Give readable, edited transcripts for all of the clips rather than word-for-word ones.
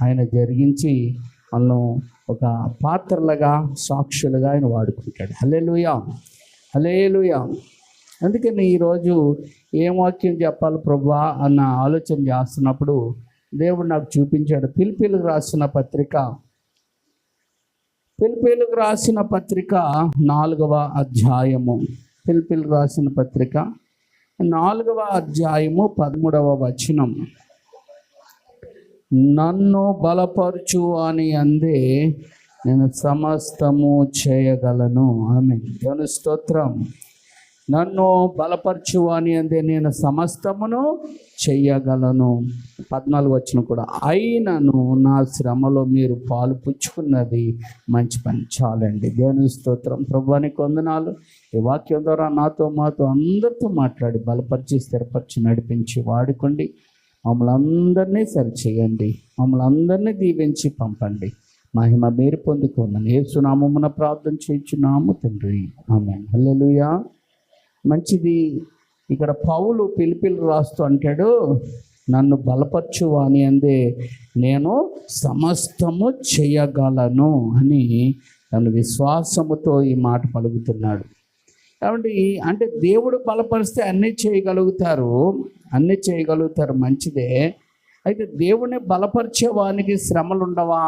ఆయన జరిగించి మనల్ని ఒక పాత్రలుగా, సాక్షులుగా ఆయన వాడుకుంటాడు. హల్లెలూయా, హల్లెలూయా. అందుకని ఈరోజు ఏం వాక్యం చెప్పాలి ప్రభువా అన్న ఆలోచన చేస్తున్నప్పుడు దేవుడు నాకు చూపించాడు. ఫిలిప్పీయులకు రాసిన పత్రిక 4వ అధ్యాయము. ఫిలిప్పీయులకు రాసిన పత్రిక 4వ అధ్యాయము 13వ వచనం. నన్ను బలపరచు అని అందే నేను సమస్తము చేయగలను. ఆమేన్. దేవుని స్తోత్రం. నన్ను బలపరచు అని అందే నేను సమస్తమును చెయ్యగలను. 14 వచనం కూడా, అయినను నా శ్రమలో మీరు పాలు పుచ్చుకున్నది మంచి పని చాలండి. దేవుని స్తోత్రం. ప్రభువానికి వందనాలు. ఈ వాక్యం ద్వారా నాతో మాతో అందరితో మాట్లాడి బలపరిచి, స్థిరపరిచి, నడిపించి వాడుకోండి. మమ్మల్ని అందరినీ సరిచేయండి. మమ్మల్ని అందరినీ దీవించి పంపండి. మహిమ మీరు పొందుకోమని యేసు నామమున ప్రార్థన చేయించున్నాము తండ్రి. ఆమేన్. హల్లెలూయా. మంచిది. ఇక్కడ పౌలు ఫిలిప్పీయులకు రాస్తూ అంటాడు, నన్ను బలపరచు అని అందే నేను సమస్తము చేయగలను అని తను విశ్వాసముతో ఈ మాట పలుకుతున్నాడు. కాబట్టి అంటే దేవుడు బలపరిస్తే అన్నీ చేయగలుగుతారు, మంచిదే. అయితే దేవుణ్ణి బలపరిచేవానికి శ్రమలు ఉండవా?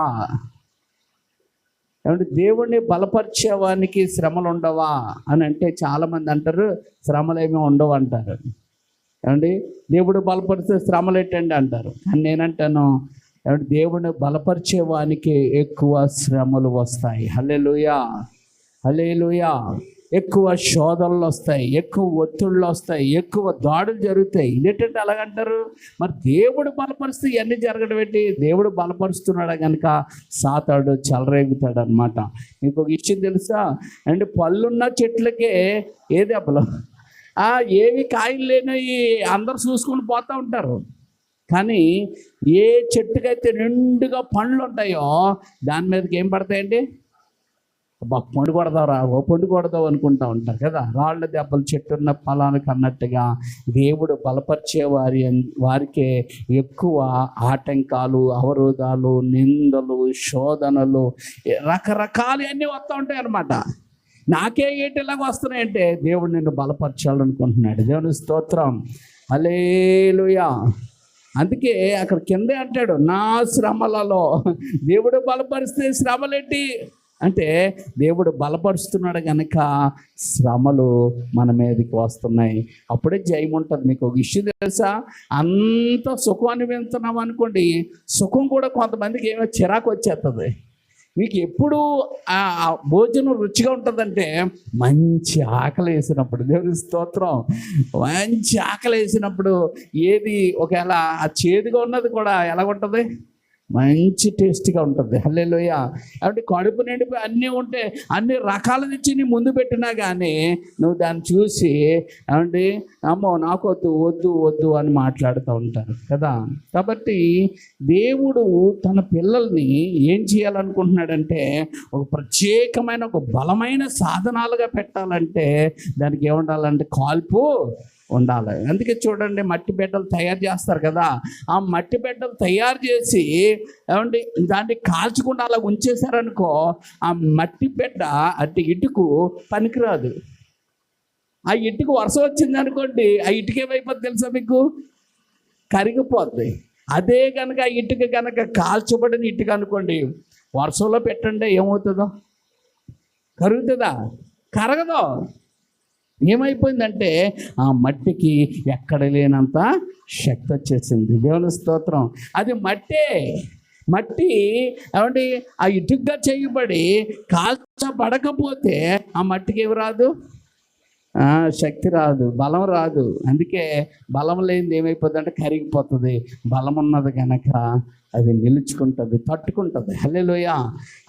ఏమంటే దేవుణ్ణి బలపరిచేవానికి శ్రమలు ఉండవా అని అంటే చాలామంది అంటారు శ్రమలు ఏమీ ఉండవు అంటారు. ఏమండి దేవుడు బలపరిస్తే శ్రమలు ఏంటండి అంటారు. కానీ నేనంటాను ఏమంటే దేవుడిని బలపరిచేవానికి ఎక్కువ శ్రమలు వస్తాయి. హల్లెలూయా, హల్లెలూయా. ఎక్కువ శోధనలు వస్తాయి, ఎక్కువ ఒత్తిళ్ళు వస్తాయి, ఎక్కువ దాడులు జరుగుతాయి. ఇదేంటంటే అలాగంటారు. మరి దేవుడు బలపరిస్తే ఇవన్నీ జరగడం ఏంటి? దేవుడు బలపరుస్తున్నాడు కనుక సాతాడు చెలరేగుతాడు అనమాట. మీకు ఒక విషయం తెలుసా అంటే పళ్ళున్న చెట్లకే ఏ దెబ్బలు, ఏవి కాయలు లేనివి అందరు చూసుకొని పోతూ ఉంటారు. కానీ ఏ చెట్టుకైతే నిండుగా పండ్లు ఉంటాయో దాని మీదకి ఏం పడతాయండి? పండు కొడదావురా, పండు కొడదావు అనుకుంటా ఉంటారు కదా. రాళ్ళ దెబ్బలు చెట్టున్న ఫలానికి అన్నట్టుగా దేవుడు బలపరిచే వారికే ఎక్కువ ఆటంకాలు, అవరోధాలు, నిందలు, శోధనలు, రకరకాలు అన్నీ వస్తూ ఉంటాయి అన్నమాట. నాకే ఏంటిలాగా వస్తున్నాయంటే దేవుడు నిన్ను బలపరచాలనుకుంటున్నాడు. దేవుని స్తోత్రం. హల్లెలూయా. అందుకే అక్కడ కిందే అంటాడు, నా శ్రమలలో దేవుడు బలపరిస్తే శ్రమలేంటి అంటే దేవుడు బలపరుస్తున్నాడు కనుక శ్రమలు మన మీదకి వస్తున్నాయి. అప్పుడే జయం ఉంటుంది. మీకు ఒక విషయం తెలుసా, అంత సుఖాన్ని వింటున్నాం అనుకోండి, సుఖం కూడా కొంతమందికి ఏమో చిరాకు వచ్చేస్తుంది. మీకు ఎప్పుడు ఆ భోజనం రుచిగా ఉంటుందంటే మంచి ఆకలి వేసినప్పుడు. దేవుని స్తోత్రం. మంచి ఆకలి వేసినప్పుడు ఏది ఒకవేళ ఆ చేదుగా ఉన్నది కూడా ఎలాగుంటుంది? మంచి టేస్ట్గా ఉంటుంది. హల్లెలూయా. కాబట్టి కడుపు నిండిపోయి అన్నీ ఉంటే అన్ని రకాల నుంచి నీ ముందు పెట్టినా కానీ నువ్వు దాన్ని చూసి ఏమంటే అమ్మో నాకు వద్దు వద్దు వద్దు అని మాట్లాడుతూ ఉంటారు కదా. కాబట్టి దేవుడు తన పిల్లల్ని ఏం చేయాలనుకుంటున్నాడంటే ఒక ప్రత్యేకమైన ఒక బలమైన సాధనాలుగా పెట్టాలంటే దానికి ఏముండాలంటే కాల్పు ఉండాలి. అందుకే చూడండి, మట్టి బిడ్డలు తయారు చేస్తారు కదా. ఆ మట్టి బిడ్డలు తయారు చేసి ఏమంటే దాన్ని కాల్చకుండా అలా ఉంచేశారనుకో, ఆ మట్టి బిడ్డ అంటే ఇటుకు పనికిరాదు. ఆ ఇటుకు వర్షం వచ్చింది అనుకోండి, ఆ ఇటుక ఏమైపోద్ది తెలుసా మీకు? కరిగిపోద్ది. అదే కనుక ఆ ఇటుక కనుక కాల్చబడిన ఇటుక అనుకోండి, వర్షంలో పెట్టండి ఏమవుతుందో? కరుగుతుందా? కరగదో. ఏమైపోయిందంటే ఆ మట్టికి ఎక్కడ లేనంత శక్తి వచ్చేసింది. దేవుని స్తోత్రం. అది మట్టి ఏమంటే ఆ ఇటుగ్గా చేయబడి కాల్చబడకపోతే ఆ మట్టికి ఏమి రాదు? శక్తి రాదు, బలం రాదు. అందుకే బలం లేనిది ఏమైపోతుంది అంటే కరిగిపోతుంది. బలం ఉన్నది కనుక అది నిలుచుకుంటుంది, తట్టుకుంటుంది. హల్లెలూయా.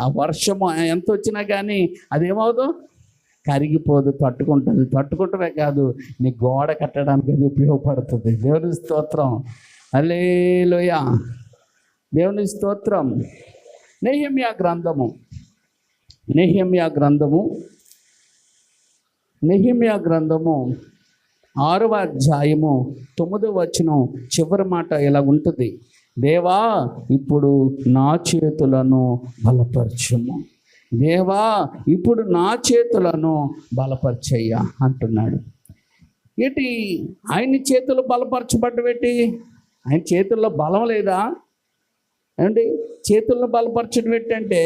ఆ వర్షము ఎంత వచ్చినా కానీ అదేమవుదు? కరిగిపోదు, తట్టుకుంటుంది. తట్టుకుంటమే కాదు, నీ గోడ కట్టడానికి అది ఉపయోగపడుతుంది. దేవుని స్తోత్రం. హల్లెలూయా. దేవుని స్తోత్రం. నెహెమ్యా గ్రంథము 6వ అధ్యాయము 9వ వచనం చివరి మాట ఇలా ఉంటుంది. దేవా ఇప్పుడు నా చేతులను బలపరచుము, దేవా ఇప్పుడు నా చేతులను బలపరచయ్యా అంటున్నాడు. ఏంటి ఆయన చేతులు బలపరచబడ్డబెట్టి? ఆయన చేతుల్లో బలం లేదా అండి? చేతుల్లో బలపరచడం ఏంటంటే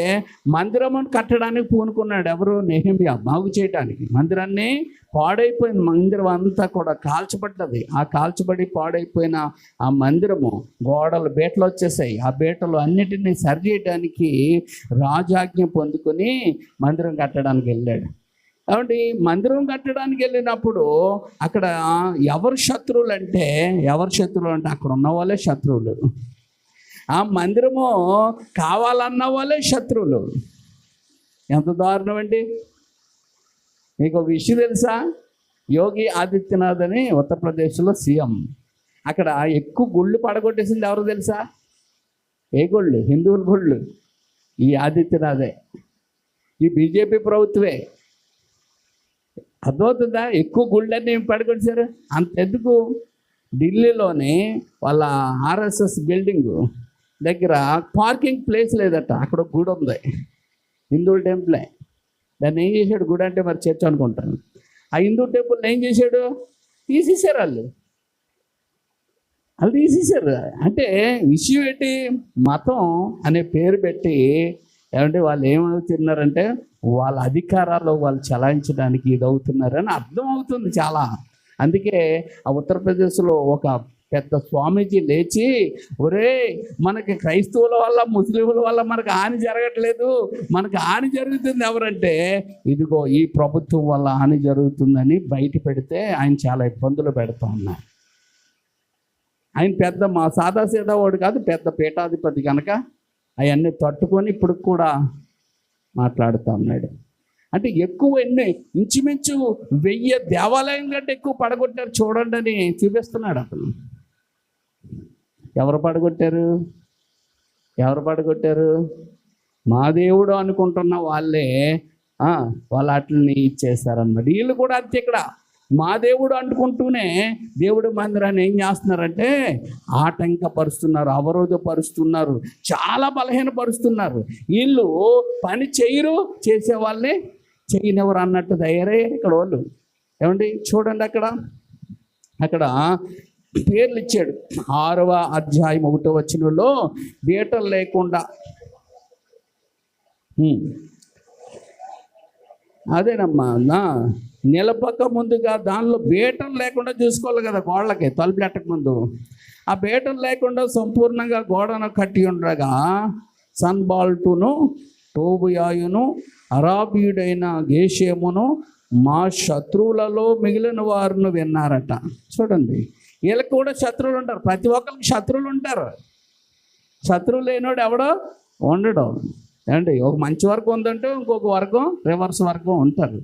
మందిరం కట్టడానికి పూనుకున్నాడు ఎవరు? నెహెమ్యా. బాగు చేయడానికి మందిరాన్ని, పాడైపోయిన మందిరం అంతా కూడా కాల్చబడ్డది. ఆ కాల్చబడి పాడైపోయిన ఆ మందిరము గోడలు బీటలు వచ్చేసాయి. ఆ బీటలు అన్నిటినీ సరి చేయడానికి రాజాజ్ఞ పొందుకొని మందిరం కట్టడానికి వెళ్ళాడు. కాబట్టి మందిరం కట్టడానికి వెళ్ళినప్పుడు అక్కడ ఎవరు శత్రువులు అంటే అక్కడ ఉన్న వాళ్ళే శత్రువులు. ఆ మందిరము కావాలన్న వాళ్ళే శత్రువులు. ఎంత దారుణం అండి! మీకు ఒక విషయం తెలుసా? యోగి ఆదిత్యనాథ్ అని ఉత్తరప్రదేశ్లో సీఎం. అక్కడ ఎక్కువ గుళ్ళు పడగొట్టేసింది ఎవరు తెలుసా? ఏ గుళ్ళు? హిందువుల గుళ్ళు. ఈ ఆదిత్యనాథే, ఈ బీజేపీ ప్రభుత్వమే. అర్థమవుతుందా? ఎక్కువ గుళ్ళన్నీ పడగొట్టేశారు. అంతెందుకు, ఢిల్లీలోని వాళ్ళ ఆర్ఎస్ఎస్ బిల్డింగ్ దగ్గర పార్కింగ్ ప్లేస్ లేదట. అక్కడ గుడి ఉంది, హిందువుల టెంపులే. దాన్ని ఏం చేశాడు? గుడి అంటే మరి చర్చ్ అనుకుంటాను. ఆ హిందూ టెంపుల్ని ఏం చేశాడు? తీసేశారు వాళ్ళు తీసేశారు. అంటే విషయం ఏంటి? మతం అనే పేరు పెట్టి ఏమంటే వాళ్ళు ఏమవుతున్నారంటే వాళ్ళ అధికారాలు వాళ్ళు చలాయించడానికి ఇది అవుతున్నారని అర్థం అవుతుంది చాలా. అందుకే ఆ ఉత్తరప్రదేశ్లో ఒక పెద్ద స్వామీజీ లేచి, ఒరే మనకి క్రైస్తవుల వల్ల ముస్లింల వల్ల మనకు హాని జరగట్లేదు, మనకు హాని జరుగుతుంది ఎవరంటే ఇదిగో ఈ ప్రభుత్వం వల్ల హాని జరుగుతుందని బయట పెడితే ఆయన చాలా ఇబ్బందులు పెడతా ఉన్నారు. ఆయన పెద్ద మా సాదాసీదా వాడు కాదు, పెద్ద పీఠాధిపతి కనుక అవన్నీ తట్టుకొని ఇప్పుడు కూడా మాట్లాడుతూ ఉన్నాడు. అంటే ఎక్కువ ఇంచుమించు 1000 దేవాలయం కంటే ఎక్కువ పడగొట్టారు చూడండి అని చూపిస్తున్నాడు అతను. ఎవరు పడగొట్టారు? మా దేవుడు అనుకుంటున్న వాళ్ళే వాళ్ళు వాటిని ఇచ్చేస్తారన్నమాట. వీళ్ళు కూడా అంతే. ఇక్కడ మా దేవుడు అంటుకుంటూనే దేవుడి మందిరాన్ని ఏం చేస్తున్నారంటే ఆటంకపరుస్తున్నారు, అవరోధపరుస్తున్నారు, చాలా బలహీనపరుస్తున్నారు. వీళ్ళు పని చేయరు, చేసే వాళ్ళని చేయనివ్వరు అన్నట్టు తయారయ్యారు ఇక్కడ వాళ్ళు. ఏమండి చూడండి, అక్కడ పేర్లు ఇచ్చాడు. 6వ అధ్యాయం 1వ వచనంలో బీటలు లేకుండా, అదేనమ్మా నిలపక ముందుగా దానిలో బీటలు లేకుండా చూసుకోవాలి కదా, గోడలకి తలుపులు ఎట్టక ముందు. ఆ బీటలు లేకుండా సంపూర్ణంగా గోడను కట్టి ఉండగా సన్బాల్టును, టోబియాయును, అరాబీయుడైన గేషేమును మా శత్రువులలో మిగిలిన వారిని విన్నారట. చూడండి, వీళ్ళకి కూడా శత్రువులు ఉంటారు. ప్రతి ఒక్కరికి శత్రువులు ఉంటారు. శత్రువు లేనివాడు ఎవడో ఉండడు. ఏమండి, ఒక మంచి వర్గం ఉందంటే ఇంకొక వర్గం రివర్స్ వర్గం ఉంటారు.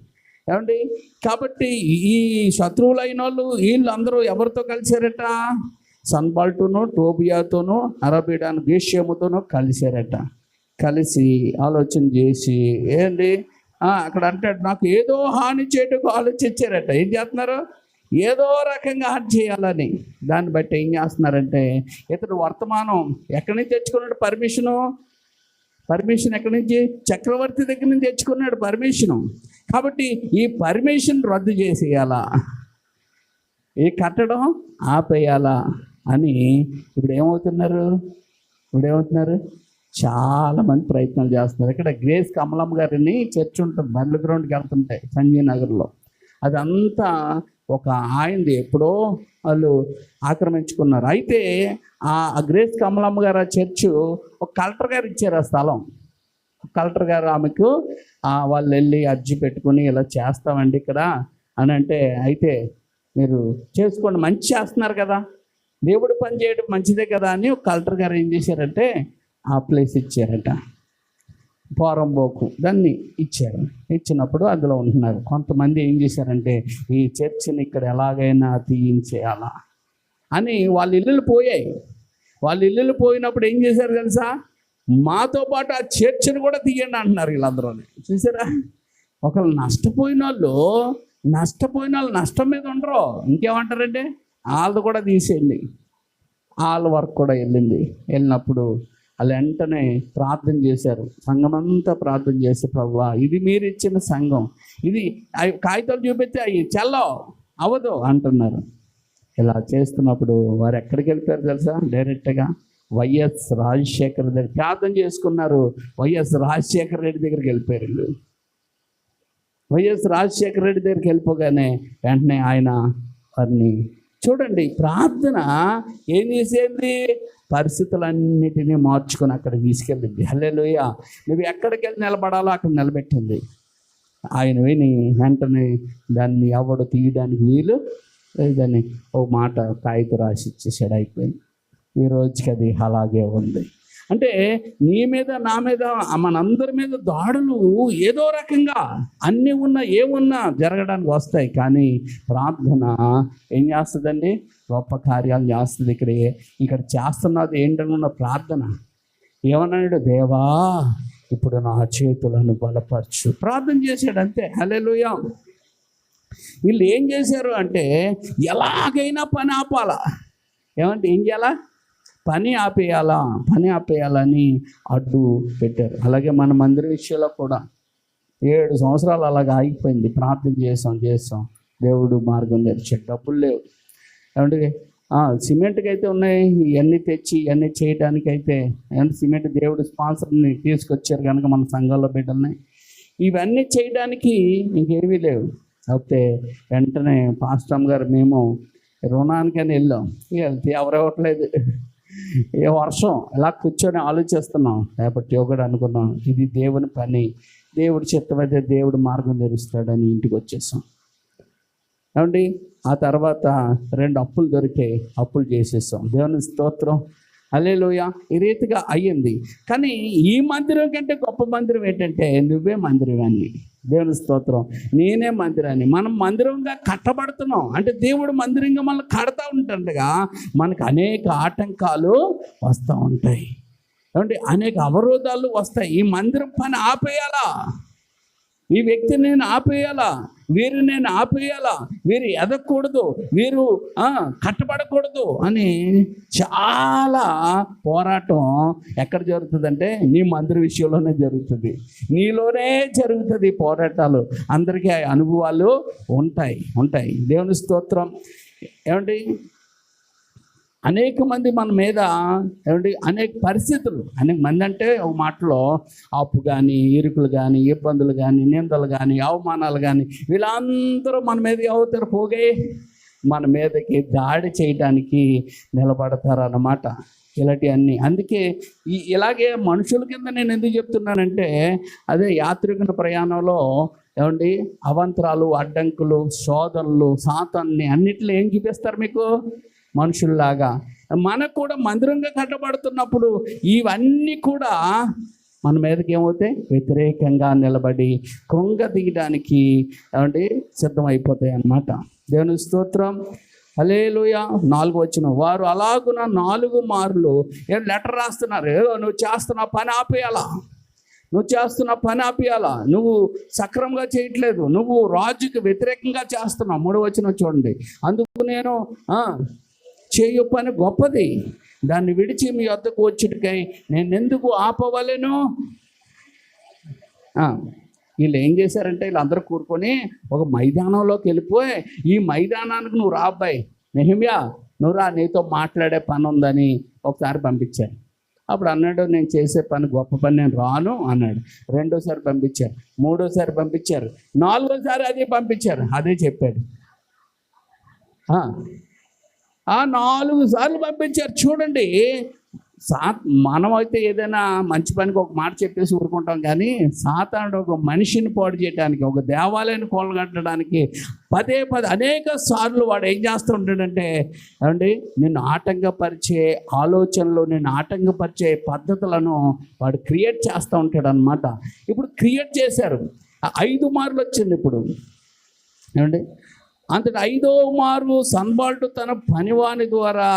ఏమండి, కాబట్టి ఈ శత్రువులైన వాళ్ళు వీళ్ళందరూ ఎవరితో కలిశారట? సన్బాల్టును, టోబియాతోనూ, అరబీడాను గేషేముతోనూ కలిశారట. కలిసి ఆలోచన చేసి ఏంటి అక్కడ అంటాడు, నాకు ఏదో హాని చేయటకు ఆలోచించారట. ఏం చేస్తున్నారు? ఏదో రకంగా హాని చేయాలని. దాన్ని బట్టి ఏం చేస్తున్నారంటే ఇతడు వర్తమానం ఎక్కడి నుంచి తెచ్చుకున్నాడు? పర్మిషన్ ఎక్కడి నుంచి? చక్రవర్తి దగ్గర నుంచి తెచ్చుకున్నాడు పర్మిషను. కాబట్టి ఈ పర్మిషన్ రద్దు చేసేయాలా, ఈ కట్టడం ఆపేయాలా అని ఇప్పుడు ఏమవుతున్నారు? చాలామంది ప్రయత్నాలు చేస్తున్నారు. ఇక్కడ గ్రేస్ కమలమ్మ గారిని చర్చ్ ఉంటుంది, బర్ల గ్రౌండ్కి వెళ్తుంటాయి సంజయ్ నగర్లో. అదంతా ఒక ఆయనది, ఎప్పుడో వాళ్ళు ఆక్రమించుకున్నారు. అయితే ఆ గ్రేస్ కమలమ్మ గారు ఆ చర్చు ఒక కలెక్టర్ గారు ఇచ్చారు ఆ స్థలం. కలెక్టర్ గారు ఆమెకు వాళ్ళు వెళ్ళి అర్జీ పెట్టుకుని ఇలా చేస్తామండి ఇక్కడ అని అంటే, అయితే మీరు చేసుకోండి, మంచి చేస్తున్నారు కదా, దేవుడు పని చేయడం మంచిదే కదా అని ఒక కలెక్టర్ గారు ఏం చేశారంటే ఆ ప్లేస్ ఇచ్చారట. పోరంబోకు దాన్ని ఇచ్చారు. ఇచ్చినప్పుడు అందులో ఉంటున్నారు. కొంతమంది ఏం చేశారంటే ఈ చర్చిని ఇక్కడ ఎలాగైనా తీయించేయాలా అని వాళ్ళ ఇల్లులు పోయాయి. వాళ్ళ ఇల్లులు పోయినప్పుడు ఏం చేశారు తెలుసా? మాతో పాటు ఆ చర్చిని కూడా తీయండి అంటున్నారు వీళ్ళందరూ. చూసారా? ఒకళ్ళు నష్టపోయిన వాళ్ళు నష్టం మీద ఉండరు, ఇంకేమంటారంటే వాళ్ళది కూడా తీసేయండి. వాళ్ళ వరకు కూడా వెళ్ళినప్పుడు వాళ్ళు వెంటనే ప్రార్థన చేశారు. సంఘం అంతా ప్రార్థన చేసి, ప్రభువా ఇది మీరు ఇచ్చిన సంఘం, ఇది కాగితాలు చూపిస్తే అవి అవ్వదు అంటున్నారు. ఇలా చేస్తున్నప్పుడు వారు ఎక్కడికి వెళ్ళిపోయారు తెలుసా? డైరెక్ట్గా వైఎస్ రాజశేఖర దగ్గర ప్రార్థన చేసుకున్నారు. వైఎస్ రాజశేఖర రెడ్డి దగ్గరికి వెళ్ళిపోయారు. వైఎస్ రాజశేఖర రెడ్డి దగ్గరికి వెళ్ళిపోగానే వెంటనే ఆయన వారిని చూడండి, ప్రార్థన ఏం చేసేది? పరిస్థితులన్నిటినీ మార్చుకొని అక్కడ తీసుకెళ్ళింది. హల్లెలూయా. నువ్వు ఎక్కడికి వెళ్ళి నిలబడాలో అక్కడ నిలబెట్టింది. ఆయన విని వెంటనే దాన్ని ఎవడు తీయడానికి వీలు లేదని ఒక మాట కాగితం రాసి ఇచ్చేసాడు, అయిపోయింది. ఈ రోజుకి అది అలాగే ఉంది. అంటే నీ మీద, నా మీద, మనందరి మీద దాడులు ఏదో రకంగా అన్నీ ఏమున్నా జరగడానికి వస్తాయి. కానీ ప్రార్థన ఏం చేస్తుందండి? గొప్ప కార్యాలు చేస్తుంది. ఇక్కడ చేస్తున్నది ఏంటన్న ప్రార్థన. ఏమన్నాడు? దేవా ఇప్పుడు నా చేతులను బలపరచు. ప్రార్థన చేశాడు అంతే. హల్లెలూయా. వీళ్ళు ఏం చేశారు అంటే ఎలాగైనా పని ఆపాలా. ఏమంటే ఏం చేయాలా? పని ఆపేయాలని అడ్డు పెట్టారు. అలాగే మన మందిర విషయంలో కూడా 7 సంవత్సరాలు అలాగ ఆగిపోయింది. ప్రార్థన చేసాం, దేవుడు మార్గం తెరిచాడు. డబ్బులు లేవు. ఏమంటే సిమెంట్కి అయితే ఉన్నాయి, ఇవన్నీ తెచ్చి ఇవన్నీ చేయడానికైతే సిమెంట్ దేవుడు స్పాన్సర్ని తీసుకొచ్చారు కనుక మన సంఘంలో బిడ్డల్ని ఇవన్నీ చేయడానికి ఇంకేమీ లేవు. అయితే వెంటనే పాస్టర్ గారు మేము రుణానికని వెళ్ళాం. వెళ్తే ఎవరు ఇవ్వట్లేదు. ఏ వర్షం ఇలా కూర్చొని ఆలోచిస్తున్నాం. రేపటి యోగుడు అనుకున్నాం, ఇది దేవుని పని, దేవుడు చిత్తమైతే దేవుడు మార్గం తెరుస్తాడని ఇంటికి వచ్చేసాం. ఏమండి ఆ తర్వాత 2 అప్పులు దొరికాయి, అప్పులు చేసేసాం. దేవుని స్తోత్రం. హల్లెలూయా. ఈ రీతిగా అయ్యింది. కానీ ఈ మందిరం కంటే గొప్ప మందిరం ఏంటంటే నువ్వే మందిరమని. దేవుని స్తోత్రం. నేనే మందిరాన్ని. మనం మందిరంగా కట్టబడుతున్నాం. అంటే దేవుడు మందిరంగా మనల్ని కడతా ఉంటుండగా మనకు అనేక ఆటంకాలు వస్తూ ఉంటాయి. ఏమంటే అనేక అవరోధాలు వస్తాయి. ఈ మందిరం పని ఆపేయాలా, ఈ వ్యక్తిని నేను ఆపేయాలా, వీరు నేను ఆపేయాలా, వీరు ఎదగకూడదు, వీరు కట్టబడకూడదు అని చాలా పోరాటం ఎక్కడ జరుగుతుందంటే నీ మందిర విషయంలోనే జరుగుతుంది. నీలోనే జరుగుతుంది పోరాటాలు. అందరికీ అనుభవాలు ఉంటాయి. దేవుని స్తోత్రం. ఏమండి అనేక మంది మన మీద అనేక పరిస్థితులు, అనేక మంది అంటే ఒక మాటలో అప్పు కానీ, ఇరుకులు కానీ, ఇబ్బందులు కానీ, నిందలు కానీ, అవమానాలు కానీ, వీళ్ళందరూ మన మీద అవుతారు, పోగే మన మీదకి దాడి చేయడానికి నిలబడతారన్నమాట. ఇలాంటివన్నీ. అందుకే ఇలాగే మనుషుల కింద నేను ఎందుకు చెప్తున్నానంటే అదే యాత్రికుల ప్రయాణంలో అవంతరాలు, అడ్డంకులు, శోధనలు, సాతాన్ని అన్నిట్లో ఏం చూపిస్తారు మీకు? మనుషుల్లాగా. మనకు కూడా మందిరంగా కట్టబడుతున్నప్పుడు ఇవన్నీ కూడా మన మీదకి ఏమవుతాయి? వ్యతిరేకంగా నిలబడి కొంగ దిగడానికి సిద్ధమైపోతాయి అన్నమాట. దేవుని స్తోత్రం. హల్లెలూయా. 4వ వచనం. వారు అలాగున 4 మార్లు లెటర్ రాస్తున్నారు. నువ్వు చేస్తున్న పని ఆపేయాలా, నువ్వు సక్రమంగా చేయట్లేదు, నువ్వు రాజుకి వ్యతిరేకంగా చేస్తున్నావు. 3వ వచనం చూడండి. అందుకు నేను చేయు పని గొప్పది, దాన్ని విడిచి మీ వద్దకు వచ్చుటకై నేను ఎందుకు ఆపవలెను? వీళ్ళు ఏం చేశారంటే వీళ్ళందరూ కూరుకొని ఒక మైదానంలోకి వెళ్ళిపోయి, ఈ మైదానానికి నువ్వు రా అబ్బాయి నెహెమ్యా, నువ్వు రా, నీతో మాట్లాడే పని ఉందని ఒకసారి పంపించారు. అప్పుడు అన్నాడు, నేను చేసే పని గొప్ప పని, నేను రాను అన్నాడు. 2వసారి పంపించారు, 3వసారి పంపించారు, 4వసారి అదే పంపించారు. అదే చెప్పాడు. 4 సార్లు పంపించారు. చూడండి, మనమైతే ఏదైనా మంచి పనికి ఒక మాట చెప్పేసి ఊరుకుంటాం, కానీ సాతానుడు ఒక మనిషిని పాడు చేయడానికి, ఒక దేవాలయాన్ని కూలగట్టడానికి పదే అనేక సార్లు వాడు ఏం చేస్తూ ఉంటాడంటే నిన్ను ఆటంకపరిచే ఆలోచనలు, నిన్ను ఆటంకపరిచే పద్ధతులను వాడు క్రియేట్ చేస్తూ ఉంటాడు అన్నమాట. ఇప్పుడు క్రియేట్ చేశారు. 5 మార్లు వచ్చింది ఇప్పుడు. అంతటి 5వ మారు సన్బాల్ట్ తన పనివాని ద్వారా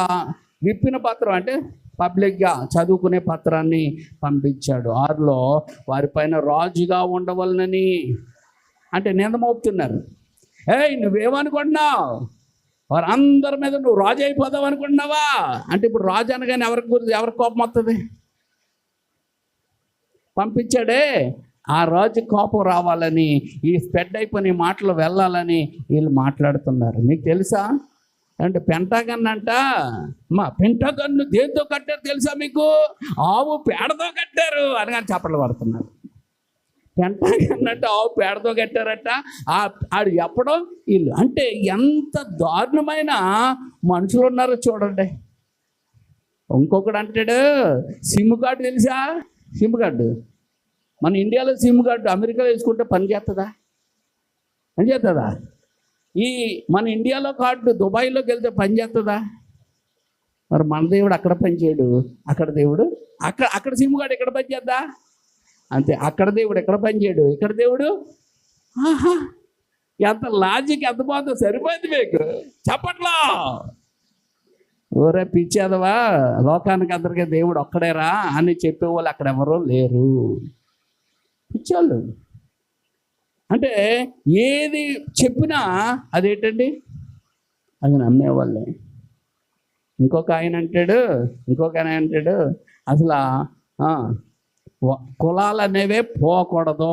విప్పిన పత్రం, అంటే పబ్లిక్గా చదువుకునే పత్రాన్ని పంపించాడు. 6లో వారిపైన రాజుగా ఉండవలనని, అంటే నింద మోపుతున్నారు. నువ్వేమనుకుంటున్నావు, వారందరి మీద నువ్వు రాజు అయిపోదావు అనుకుంటున్నావా అంటే ఇప్పుడు రాజు అనగానే ఎవరికి కోపం వస్తుంది? పంపించాడే ఆ రాజు కోపం రావాలని, ఈ స్ప్రెడ్ అయిపోయిన మాటలు వెళ్ళాలని వీళ్ళు మాట్లాడుతున్నారు. మీకు తెలుసా అంటే పెంటాగన్ అంట, పెంటాగన్ను దేంతో కట్టారు తెలుసా మీకు? ఆవు పేడతో కట్టారు అని కానీ చప్పట్లు పడుతున్నారు. పెంటాగన్ అంటే ఆవు పేడతో కట్టారట. ఆడు చెప్పడం వీళ్ళు అంటే ఎంత దారుణమైన మనుషులు ఉన్నారో చూడండి. ఇంకొకడు అంటాడు సిమ్ కార్డు తెలుసా? సిమ్ కార్డు మన ఇండియాలో సిమ్ కార్డు అమెరికాలో వేసుకుంటే పని చేస్తుందా? ఈ మన ఇండియాలో కార్డు దుబాయ్లోకి వెళ్తే పని చేస్తుందా? మరి మన దేవుడు అక్కడ పని చేయడు, అక్కడ దేవుడు అక్కడ సిమ్ కార్డు ఎక్కడ పని చేద్దా? అంతే, అక్కడ దేవుడు ఎక్కడ పని చేయడు, ఇక్కడ దేవుడు. ఆహా, ఎంత లాజిక్, ఎంత బాగుందో, సరిపోయింది మీకు. చెప్పట్లా ఓరే పిచ్చేదవా, లోకానికి అందరికీ దేవుడు ఒక్కడేరా అని చెప్పేవాళ్ళు అక్కడ ఎవరో లేరు. పిచ్చోళ్ళు అంటే ఏది చెప్పినా అదేంటండి అది నమ్మేవాళ్ళే. ఇంకొక ఆయన అంటాడు అసలు కులాలు అనేవే పోకూడదు,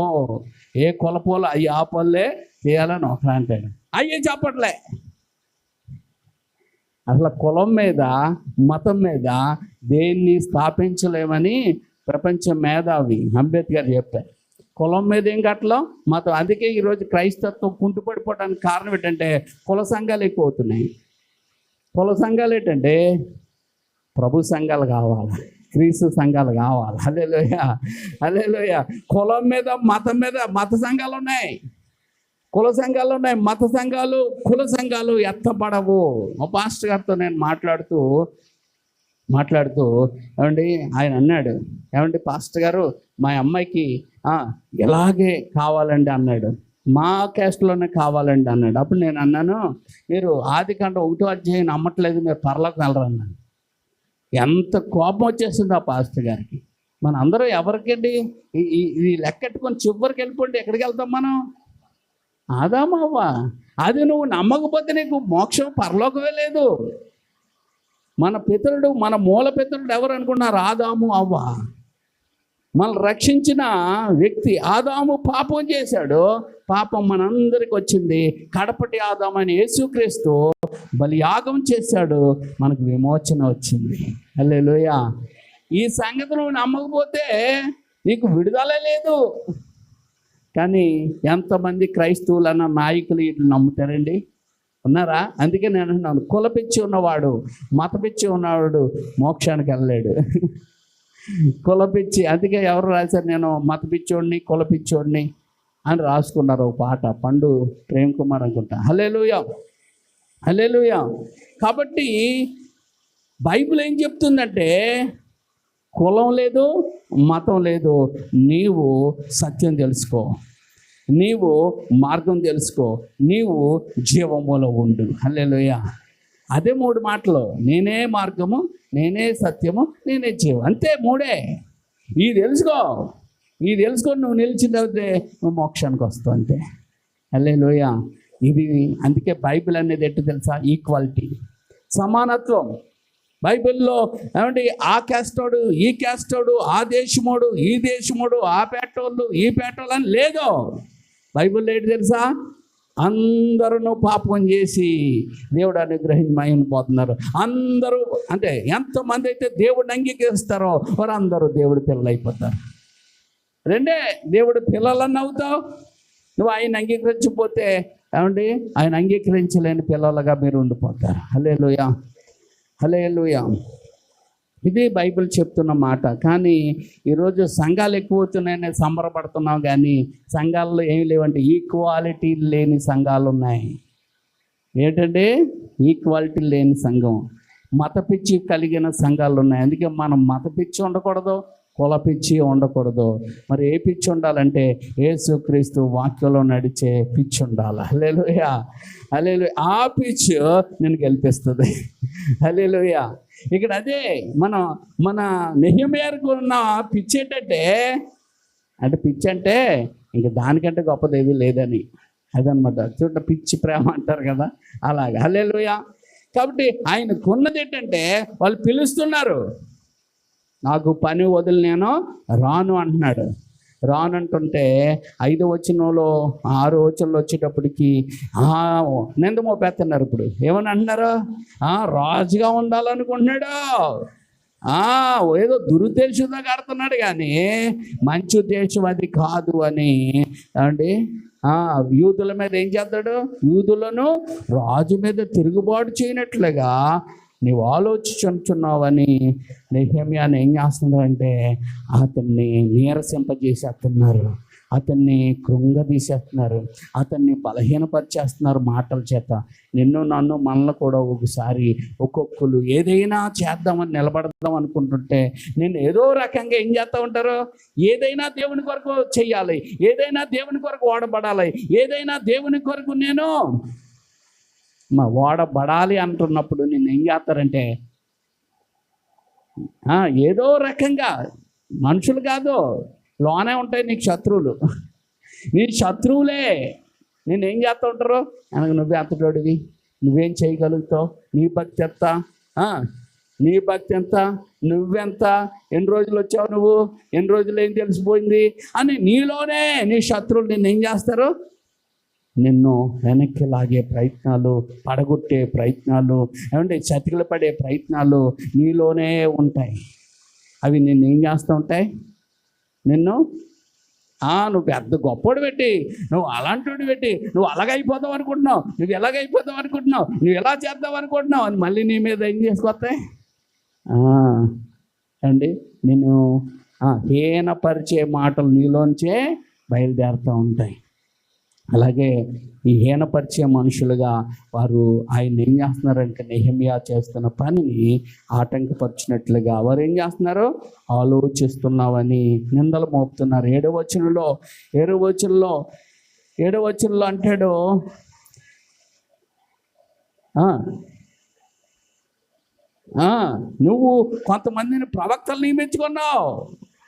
ఏ కులపోలు అవి ఆ పనులే చేయాలని ఒకరు అంటాడు. అయ్యే చెప్పట్లే. అసలు కులం మీద మతం మీద దేన్ని స్థాపించలేమని ప్రపంచ మేధావి అంబేద్కర్ చెప్పారు. కులం మీద ఏం కట్టలేం, మతం. అందుకే ఈరోజు క్రైస్తత్వం కుంటుపడిపోవడానికి కారణం ఏంటంటే కుల సంఘాలు ఎక్కువ అవుతున్నాయి. కుల సంఘాలు ఏంటంటే ప్రభు సంఘాలు కావాలి, క్రీస్తు సంఘాలు కావాలి. హల్లెలూయా. కులం మీద మతం మీద మత సంఘాలు ఉన్నాయి, కుల సంఘాలు ఉన్నాయి. మత సంఘాలు కుల సంఘాలు ఎత్తపడవు. మా పాస్టర్ గారితో నేను మాట్లాడుతూ ఏమండి ఆయన అన్నాడు, ఏమండి పాస్టర్ గారు మా అమ్మాయికి ఇలాగే కావాలండి అన్నాడు, మా క్యాస్ట్లోనే కావాలండి అన్నాడు. అప్పుడు నేను అన్నాను, మీరు ఆదికాండం 1వ అధ్యాయం నమ్మట్లేదు, మీరు పరలోకి వెళ్ళరన్నాను. ఎంత కోపం వచ్చేస్తుంది ఆ పాస్టర్ గారికి. మన అందరూ ఎవరికండి ఇది లెక్కెట్టుకొని చివరికి వెళ్ళిపోండి, ఎక్కడికి వెళ్తాం మనం? ఆదామవ్వ. అది నువ్వు నమ్మకపోతే నీకు మోక్షం పరలోకమే లేదు. మన పితరుడు, మన మూల పితరుడు ఎవరు అనుకున్నారు? ఆదాము అవ్వ. మనల్ని రక్షించిన వ్యక్తి ఆదాము పాపం చేశాడు, పాపం మనందరికి వచ్చింది. కడపటి ఆదాము అని యేసుక్రీస్తు బలియాగం చేశాడు, మనకు విమోచన వచ్చింది. హల్లెలూయా. ఈ సంగతి నువ్వు నమ్మకపోతే నీకు విడుదల లేదు. కానీ ఎంతమంది క్రైస్తవులన్న నాయకులు ఇట్లు నమ్ముతారండి? ఉన్నారా? అందుకే నేను అంటున్నాను, కులపిచ్చి ఉన్నవాడు, మతపిచ్చి ఉన్నవాడు మోక్షానికి వెళ్ళలేడు. కులపిచ్చి, అందుకే ఎవరు రాశారు, నేను మతపిచ్చోడిని కులపిచ్చోడిని అని రాసుకున్నారు ఒక పాట, పండు ప్రేమ్ కుమార్ అనుకుంటా. హల్లెలూయా. కాబట్టి బైబిల్ ఏం చెప్తుందంటే కులం లేదు, మతం లేదు, నీవు సత్యం తెలుసుకో, నీవు మార్గం తెలుసుకో, నీవు జీవములో ఉండు. హల్లెలూయా. అదే 3 మాటలు, నేనే మార్గము, నేనే సత్యము, నేనే జీవం. అంతే, 3. ఇది తెలుసుకొని నువ్వు నిలిచిన తర్వాత నువ్వు మోక్షానికి వస్తావు. అంతే. హల్లెలూయా. ఇది అందుకే బైబిల్ అనేది ఎట్టు తెలుసా? ఈక్వాలిటీ, సమానత్వం. బైబిల్లో ఏమంటే ఆ క్యాస్టోడు, ఈ క్యాస్టోడు, ఆ దేశమోడు, ఈ దేశమోడు, ఆ పేటోళ్ళు, ఈ పేటోళ్ళు అని లేదు. బైబిల్లో ఏంటి తెలుసా? అందరూ పాపం చేసి దేవుడు అనుగ్రహించమని పోతున్నారు. అందరూ అంటే ఎంతమంది అయితే దేవుడిని అంగీకరిస్తారో వారందరూ దేవుడి పిల్లలు అయిపోతారు. రెండే, దేవుడు పిల్లలన్నీ అవుతావు. నువ్వు ఆయన అంగీకరించకపోతే ఏమండి ఆయన అంగీకరించలేని పిల్లలుగా మీరు ఉండిపోతారు. హల్లెలూయా. ఇది బైబిల్ చెప్తున్న మాట. కానీ ఈరోజు సంఘాలు ఎక్కువ అవుతున్నాయని సంబరపడుతున్నాం, కానీ సంఘాల్లో ఏమి లేవంటే ఈక్వాలిటీ లేని సంఘాలు ఉన్నాయి. ఏంటంటే ఈక్వాలిటీ లేని సంఘం, మత పిచ్చి కలిగిన సంఘాలు ఉన్నాయి. అందుకే మనం మత పిచ్చి ఉండకూడదు, కుల పిచ్చి ఉండకూడదు. మరి ఏ పిచ్చి ఉండాలంటే యేసుక్రీస్తు వాక్యంలో నడిచే పిచ్చి ఉండాలి. హల్లెలూయా. ఆ పిచ్చి నేను గెలిపిస్తుంది. హల్లెలూయా. ఇక్కడ అదే మన నెహెమ్యాకు ఉన్న పిచ్చి ఏంటంటే, పిచ్చి అంటే ఇంక దానికంటే గొప్పది ఏది లేదని. అదనమాట. చూడ పిచ్చి ప్రేమ అంటారు కదా, అలాగే. హల్లెలూయా. కాబట్టి ఆయనకున్నది ఏంటంటే వాళ్ళు పిలుస్తున్నారు, నాకు పని వదిలి నేను రాను అంటున్నాడు. రానంటుంటే 5వ వచనంలో 6వ వచనంలో వచ్చేటప్పటికి నింద మోపేస్తున్నారు. ఇప్పుడు ఏమని అంటున్నారు? రాజుగా ఉండాలనుకుంటున్నాడు, ఏదో దురుద్దేశంతో కడుతున్నాడు కానీ మంచి ఉద్దేశం అది కాదు అని అండి. యూదుల మీద ఏం చేస్తాడు? యూదులను రాజు మీద తిరుగుబాటు చేయనట్లుగా నీవు ఆలోచించున్నావని నెహెమ్యాను ఏం చేస్తున్నారంటే అతన్ని నీరసింపజేసేస్తున్నారు, అతన్ని కృంగదీసేస్తున్నారు, అతన్ని బలహీనపరిచేస్తున్నారు మాటల చేత. నిన్ను నన్ను మనల్ని కూడా ఒకసారి ఒక్కొక్కరు ఏదైనా చేద్దామని నిలబడదాం అనుకుంటుంటే నేను ఏదో రకంగా ఏం చేస్తూ ఉంటారు? ఏదైనా దేవుని కొరకు చెయ్యాలి, ఏదైనా దేవుని కొరకు వాడబడాలి, ఏదైనా దేవుని కొరకు నేను వాడబడాలి అంటున్నప్పుడు నేను ఏం చేస్తారంటే ఏదో రకంగా, మనుషులు కాదు, లోనే ఉంటాయి నీకు శత్రువులు, నీ శత్రువులే నేనేం చేస్తూ ఉంటారు? అనగా నువ్వే అంతటోడివి, నువ్వేం చేయగలుగుతావు, నీ భక్తి ఎంత, నీ భక్తి ఎంత, నువ్వెంత, ఎన్ని రోజులు వచ్చావు నువ్వు, ఎన్ని రోజులు ఏం తెలిసిపోయింది అని నీలోనే నీ శత్రువులు నిన్ను ఏం చేస్తారు? నిన్ను వెనక్కి లాగే ప్రయత్నాలు, పడగొట్టే ప్రయత్నాలు, ఏమంటే చతికిల పడే ప్రయత్నాలు నీలోనే ఉంటాయి. అవి నిన్ను ఏం చేస్తూ ఉంటాయి? నిన్ను నువ్వు పెద్ద గొప్పోడు పెట్టి, నువ్వు అలాంటి పెట్టి, నువ్వు అలాగైపోతావు అనుకుంటున్నావు, నువ్వు ఎలాగైపోతావు అనుకుంటున్నావు, నువ్వు ఎలా చేద్దాం అనుకుంటున్నావు అని మళ్ళీ నీ మీద ఏం చేసుకొస్తాయి అండి. నేను హీనపరిచే మాటలు నీలోంచే బయలుదేరుతూ ఉంటాయి. అలాగే ఈ హీనపరిచే మనుషులుగా వారు ఆయన ఏం చేస్తున్నారంటే నెహెమ్యా చేస్తున్న పనిని ఆటంకపరిచినట్లుగా వారు ఏం చేస్తున్నారు? ఆలోచిస్తున్నావని నిందలు మోపుతున్నారు. 7వ వచనంలో అంటాడు, నువ్వు కొంతమందిని ప్రవక్తలు నియమించుకున్నావు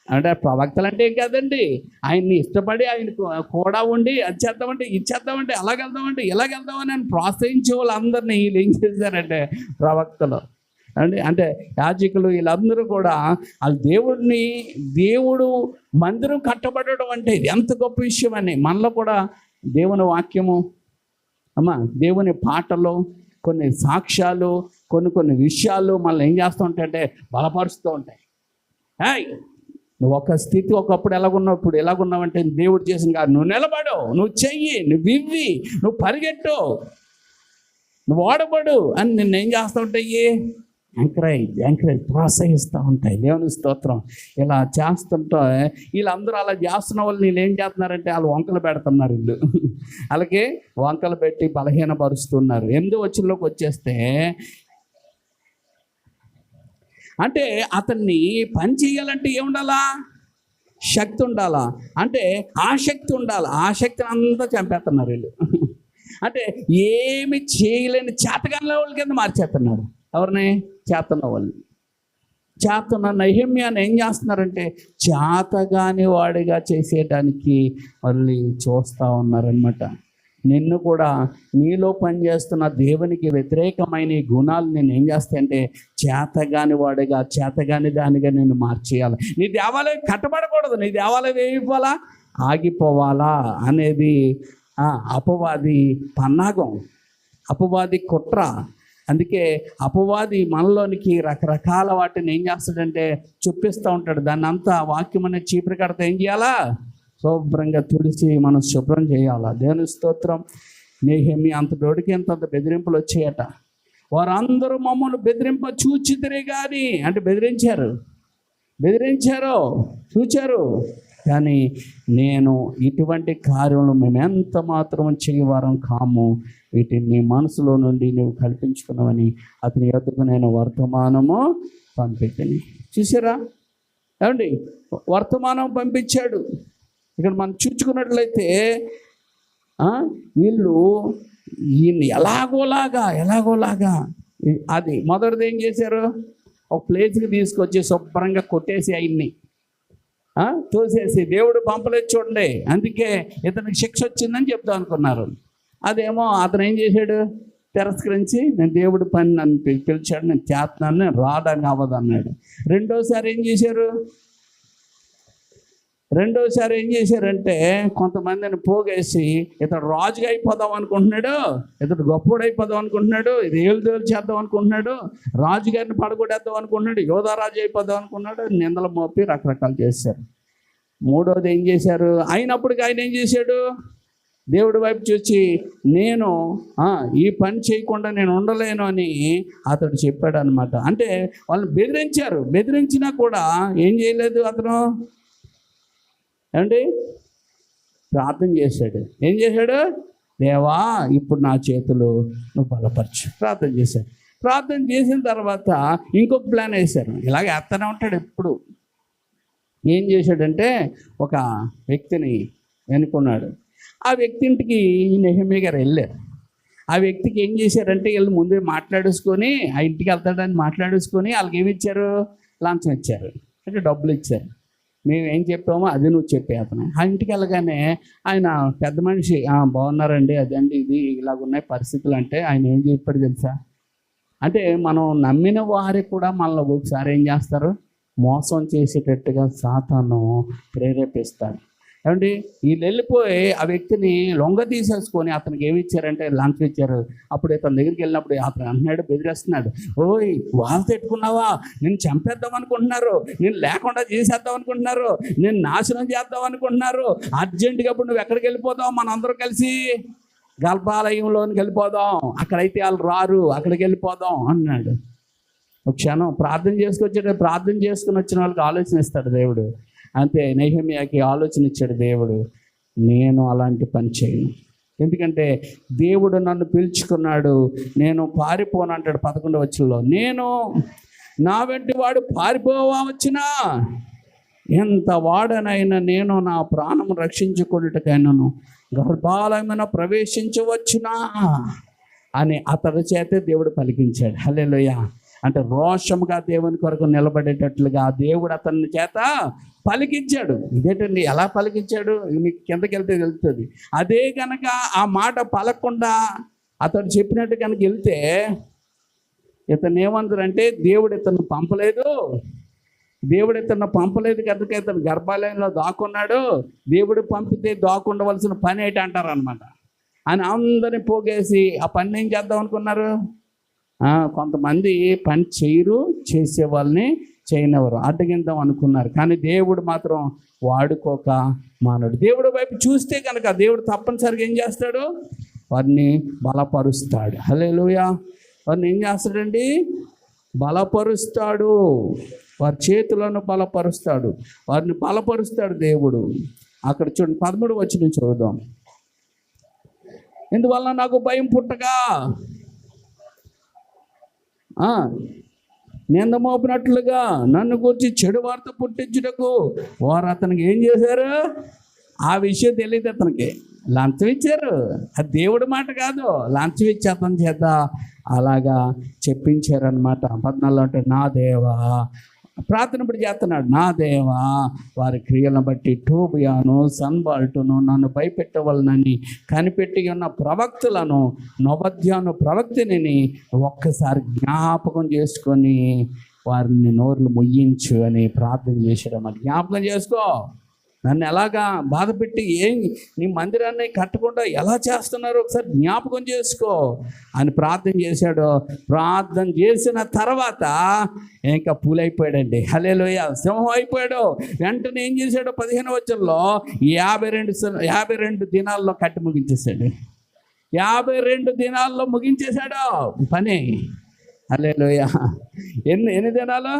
అంటే. ప్రవక్తలు అంటే ఏం కాదండి, ఆయన్ని ఇష్టపడి ఆయన కూడా ఉండి అది చేద్దామంటే ఇది చేద్దామంటే అలాగెళ్దామంటే ఇలాగెళ్దామని ఆయన ప్రోత్సహించే వాళ్ళందరినీ వీళ్ళు ఏం చేశారంటే ప్రవక్తలు అంటే యాజకులు, వీళ్ళందరూ కూడా వాళ్ళ దేవుడు మందిరం కట్టబడడం అంటే ఇది ఎంత గొప్ప విషయం అని. మనలో కూడా దేవుని వాక్యము, దేవుని పాటలు, కొన్ని సాక్ష్యాలు, కొన్ని విషయాలు మనల్ని ఏం చేస్తూ ఉంటాయంటే బలపరుస్తూ ఉంటాయి. నువ్వు ఒక స్థితి ఒకప్పుడు ఎలాగున్నావు, ఇప్పుడు ఎలాగున్నావంటే దేవుడు చేసిన కాదు. నువ్వు నిలబడు, నువ్వు చెయ్యి, నువ్వు ఇవ్వి, నువ్వు పరిగెట్టు, నువ్వు ఓడబడు అని నిన్నేం చేస్తూ ఉంటాయి? ఎంకరేజ్ ప్రోత్సహిస్తూ ఉంటాయి. దేవుని స్తోత్రం. ఇలా చేస్తుంటే వీళ్ళందరూ అలా చేస్తున్న వాళ్ళు వీళ్ళు ఏం చేస్తున్నారంటే వాళ్ళు వంకలు పెడుతున్నారు. వీళ్ళు అలాగే వంకలు పెట్టి బలహీనపరుస్తున్నారు. 8వ వచనంలోకి వచ్చేస్తే అంటే అతన్ని పని చేయాలంటే ఏముండాలా? శక్తి ఉండాలా, అంటే ఆసక్తి ఉండాలి. ఆసక్తిని అంతా చంపేస్తున్నారు వీళ్ళు. అంటే ఏమి చేయలేని చేతగానే వాళ్ళ కింద మార్చేస్తున్నారు. ఎవరిని? చేతన్న వాళ్ళు. చేతన్న నెహెమ్యాను ఏం చేస్తున్నారంటే చేతగాని వాడిగా చేసేయడానికి మళ్ళీ చూస్తూ ఉన్నారనమాట. నిన్ను కూడా నీలో పనిచేస్తున్న దేవునికి వ్యతిరేకమైన ఈ గుణాలు నేను ఏం చేస్తాయంటే చేతగాని వాడిగా, చేతగాని దానిగా నేను మార్చేయాలి. నీ దేవాలయం కట్టబడకూడదు, నీ దేవాలయం ఏమిపోవాలా? ఆగిపోవాలా అనేది అపవాది పన్నాగం, అపవాది కుట్ర. అందుకే అపవాది మనలోనికి రకరకాల వాటిని ఏం చేస్తాడంటే చూపిస్తూ ఉంటాడు. దాన్ని అంతా వాక్యం అనే చీపురు కడితే ఏం చేయాలా? శుభ్రంగా తుడిచి మనం శుభ్రం చేయాలా. దేవుని స్తోత్రం. నెహెమ్యా అంతటోడికి అంత బెదిరింపులు వచ్చాయట. వారందరూ మమ్మల్ని చూచితిరే కానీ అంటే బెదిరించారు, చూచారు కానీ నేను ఇటువంటి కార్యములు మేము ఎంత మాత్రం చేయవారం కాము, వీటిని మనసులో నుండి నువ్వు కల్పించుకున్నావని అతని యొద్దకు నేను వర్తమానము పంపితిని. చూసారా ఏమండి? వర్తమానం పంపించాడు. ఇక్కడ మనం చూసుకున్నట్లయితే వీళ్ళు ఈయన్ని ఎలాగోలాగా అది మొదటిది ఏం చేశారు? ఒక ప్లేస్కి తీసుకొచ్చి శుభ్రంగా కొట్టేసి ఆయన్ని తోసేసి దేవుడు పంపలేదు చూడండి, అందుకే ఇతనికి శిక్ష వచ్చిందని చెప్తాం అనుకున్నారు. అదేమో అతను ఏం చేశాడు, తిరస్కరించి నేను దేవుడి పని నన్ను పిలిచాడు, నేను చేస్తున్నాను, నేను రావడానికి అవ్వదు అన్నాడు. రెండోసారి ఏం చేశారంటే కొంతమందిని పోగేసి ఇతడు రాజుగా అయిపోదాం అనుకుంటున్నాడు, ఇతడు గొప్పవాడు అయిపోదాం అనుకుంటున్నాడు, ఇది ఏలుదేలు చేద్దాం అనుకుంటున్నాడు, రాజుగారిని పడగొడేద్దాం అనుకుంటున్నాడు, యోధారాజు అయిపోదాం అనుకున్నాడు, నిందలు మోపి రకరకాలు చేశారు. మూడోది ఏం చేశారు, అయినప్పటికీ ఆయన ఏం చేశాడు, దేవుడి వైపు చూసి నేను ఈ పని చేయకుండా నేను ఉండలేను అని అతడు చెప్పాడు అనమాట. అంటే వాళ్ళని బెదిరించినా కూడా ఏం చేయలేదు అతను, ఏమండి ప్రార్థన చేశాడు. ఏం చేశాడు, దేవా ఇప్పుడు నా చేతులు నువ్వు బలపరచు ప్రార్థన చేశాడు. ప్రార్థన చేసిన తర్వాత ఇంకొక ప్లాన్ వేశారు, ఇలాగ వేస్తూనే ఉంటాడు ఎప్పుడు. ఏం చేశాడంటే ఒక వ్యక్తిని ఎన్నుకున్నాడు. ఆ వ్యక్తి ఇంటికి నెహెమ్యా గారు వెళ్ళారు. ఆ వ్యక్తికి ఏం చేశారంటే వీళ్ళు ముందే మాట్లాడేసుకొని ఆ ఇంటికి వెళ్తాడని మాట్లాడేసుకొని వాళ్ళకి ఏమి ఇచ్చారు, లంచం ఇచ్చారు, అంటే డబ్బులు ఇచ్చారు. మేము ఏం చెప్పామో అది నువ్వు చెప్పే అతను. ఆ ఇంటికి వెళ్ళగానే ఆయన పెద్ద మనిషి బాగున్నారండి, అదండి ఇది ఇలాగున్నాయి పరిస్థితులు అంటే ఆయన ఏం చెప్పాడు తెలుసా, అంటే మనం నమ్మిన వారి కూడా మనల్ని ఒకసారి ఏం చేస్తారు, మోసం చేసేటట్టుగా సాతాను ప్రేరేపిస్తాడు. ఏమండి వీళ్ళు వెళ్ళిపోయి ఆ వ్యక్తిని లొంగ తీసేసుకొని అతనికి ఏమి ఇచ్చారంటే లంచం ఇచ్చారు. అప్పుడు ఇతని దగ్గరికి వెళ్ళినప్పుడు అతను అంటున్నాడు, బెదిరేస్తున్నాడు, ఓయ్ వాళ్ళు పెట్టుకున్నావా, నేను చంపేద్దాం అనుకుంటున్నారు, నేను లేకుండా చేసేద్దాం అనుకుంటున్నారు, నేను నాశనం చేద్దాం అనుకుంటున్నారు, అర్జెంటుగా ఇప్పుడు నువ్వు ఎక్కడికి వెళ్ళిపోదాం, మనం అందరూ కలిసి గర్భాలయంలోనికి వెళ్ళిపోదాం, అక్కడైతే వాళ్ళు రారు, అక్కడికి వెళ్ళిపోదాం అన్నాడు. ఒక క్షణం ప్రార్థన చేసుకుని వచ్చిన వాళ్ళకి ఆలోచన ఇస్తాడు దేవుడు. అంతే నెహెమ్యాకి ఆలోచన ఇచ్చాడు దేవుడు, నేను అలాంటి పని చేయను, ఎందుకంటే దేవుడు నన్ను పిలుచుకున్నాడు, నేను పారిపోను అంటాడు 11వ వచనంలో. నేను నా వెంటి వాడు పారిపోవా వచ్చినా, ఎంత వాడనైనా నేను నా ప్రాణం రక్షించుకున్నట్టుకైనాను గర్భాలయమైన ప్రవేశించవచ్చునా అని అతడి చేతే దేవుడు పలికించాడు. హల్లెలూయా. అంటే రోషముగా దేవుని కొరకు నిలబడేటట్లుగా దేవుడు అతని చేత పలికించాడు. ఇదేంటండి ఎలా పలికించాడు, మీకు కిందకి వెళ్తే తెలుస్తుంది. అదే కనుక ఆ మాట పలకుండా అతడు చెప్పినట్టు కనుక వెళ్తే ఇతను ఏమంటారంటే దేవుడు ఇతను పంపలేదు కనుక ఇతను గర్భాలయంలో దాక్కున్నాడు, దేవుడు పంపితే దాక్కుండవలసిన పని ఏంటి అంటారు అనమాట. అని అందరిని పోగేసి ఆ పని ఏం చేద్దాం అనుకున్నారు, కొంతమంది పని చేయరు, చేసే వాళ్ళని చేయనివ్వరు, అడ్డగిద్దాం అనుకున్నారు. కానీ దేవుడు మాత్రం వాడుకోక మానడు. దేవుడి వైపు చూస్తే కనుక దేవుడు తప్పనిసరిగా ఏం చేస్తాడు, వారిని బలపరుస్తాడు. హల్లెలూయా. వారిని ఏం చేస్తాడండి, బలపరుస్తాడు, వారి చేతులను బలపరుస్తాడు, వారిని బలపరుస్తాడు దేవుడు. అక్కడ చూడండి 13వ వచనం చదువుదాం. ఇందువల్ల నాకు భయం పుట్టగా నింద మోపినట్లుగా నన్ను గురించి చెడు వార్త పుట్టించుటకు వారు అతనికి ఏం చేశారు, ఆ విషయం తెలియదు అతనికి, లంచం ఇచ్చారు. అది దేవుడి మాట కాదు, లంచం ఇచ్చి అతని చేత అలాగా చెప్పించారనమాట. 14 అంటే నా దేవా, ప్రార్థన ఇప్పుడు చేస్తున్నాడు, నా దేవా వారి క్రియలను బట్టి టోబియాను సన్బాల్టును నన్ను భయపెట్టవలనని కనిపెట్టి ఉన్న ప్రవక్తలను నొబద్యాను ప్రవక్తని ఒక్కసారి జ్ఞాపకం చేసుకొని వారిని నోర్లు ముయ్యించు అని ప్రార్థన చేశాడు. మరి జ్ఞాపకం చేసుకో, నన్ను ఎలాగా బాధ పెట్టి నీ మందిరాన్ని కట్టకుండా ఎలా చేస్తున్నారో ఒకసారి జ్ఞాపకం చేసుకో అని ప్రార్థన చేశాడు. ప్రార్థన చేసిన తర్వాత ఇంకా పూలైపోయాడండి. హల్లెలూయా. సింహం అయిపోయాడు. వెంటనే ఏం చేశాడు, 15వ వచనంలో 52 దినాల్లో కట్టి ముగించేశాడు. 52 దినాల్లో ముగించేశాడు పని. హల్లెలూయా. ఎన్ని దినాలు,